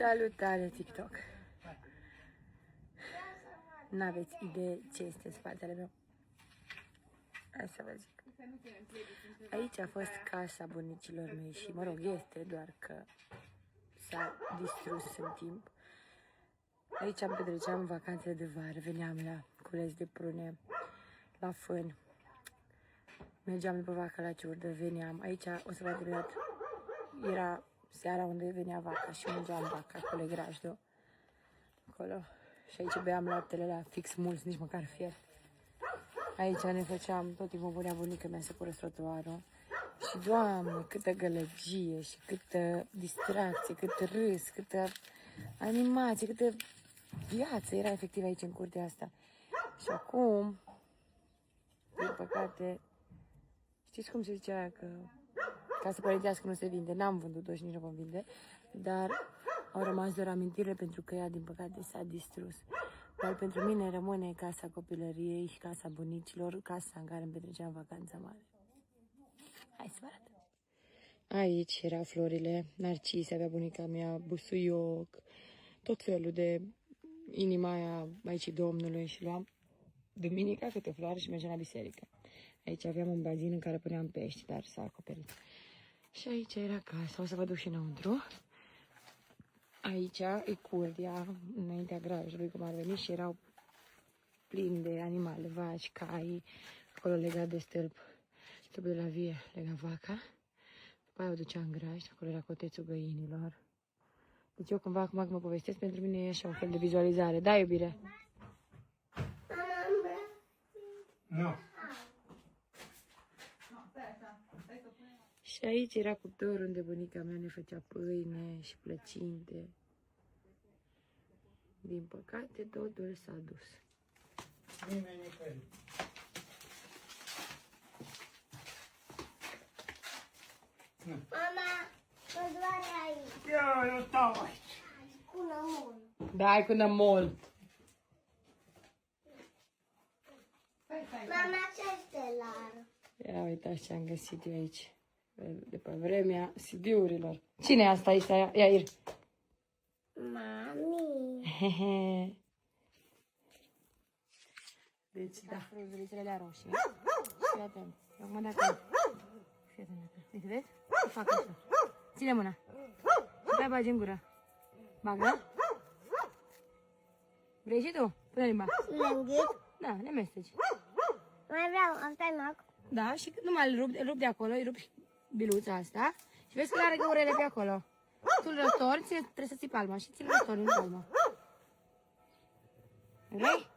Salutare TikTok! N-aveți idee ce este în spatele meu. Hai să vă zic. Aici a fost casa bunicilor mei și, mă rog, este, doar că s-a distrus în timp. Aici am petreceam vacanțele de vară, veneam la cules de prune, la fân. Mergeam după vaca la ciurdă, veneam. Aici, o să vă adevărat, era seara unde venea vaca și mergeam vaca acolo, grajdul. Acolo. Și aici beam laptele la fix mulți, nici măcar fiert. Aici ne făceam, tot timpul punea bunica mea să curăț trotuarul. Și, Doamne, câtă gălăgie și câtă distracție, cât râs, câtă animație, câtă viață era efectiv aici în curtea asta. Și acum, din păcate, știți cum se zicea că casa părintească nu se vinde? N-am vândut-o și nici nu vom vinde, dar au rămas doar amintire pentru că ea, din păcate, s-a distrus. Dar pentru mine rămâne casa copilăriei și casa bunicilor, casa în care îmi petreceam vacanța mare. Hai să vă arăt. Aici erau florile, narcise, avea bunica mea, busuioc, tot felul de inima aia Maicii Domnului și luam duminica câte floare și mergeam la biserică. Aici aveam un bazin în care puneam pești, dar s-a acoperit. Și aici era casa, o să vă duc și înăuntru. Aici e curtea, înaintea grajdului, cum ar veni, și erau plini de animale, vaci, cai, acolo legat de stâlp, stâlpul de la vie, lega vaca. După aia o ducea în grajd, acolo era cotețul găinilor. Deci eu cumva, acum când mă povestesc, pentru mine e așa un fel de vizualizare. Da, iubire? Nu. Și aici era cuptorul unde bunica mea ne făcea pâine și plăcinte. Din păcate, totul s-a dus. Nimeni nicăieri. Mama, mă doare aici. Eu stau aici. Cu nămol. Dai cu nămol. Mama, ce stelar? Ia uitați ce am găsit eu aici. De pe vremea CD-urilor. Cine e asta aici? Ia, Ir. Mami. Deci, da, frunzulițele alea roșii. Fii atent. Acum dacă... Fii atent. Uite, vezi? Fac așa. Ține mâna. Și pe-aia bagi în gură. Bagă. Vrei și tu? Pune limba. Lângât. Da, le mesteci. Mai vreau, asta e mac. Da, și numai îl rup de acolo, îi rupi biluța asta. Și vezi că are găurele pe acolo. Tu îl răstorni, trebuie să ții palma și ți-l răstorni în palma. Vrei?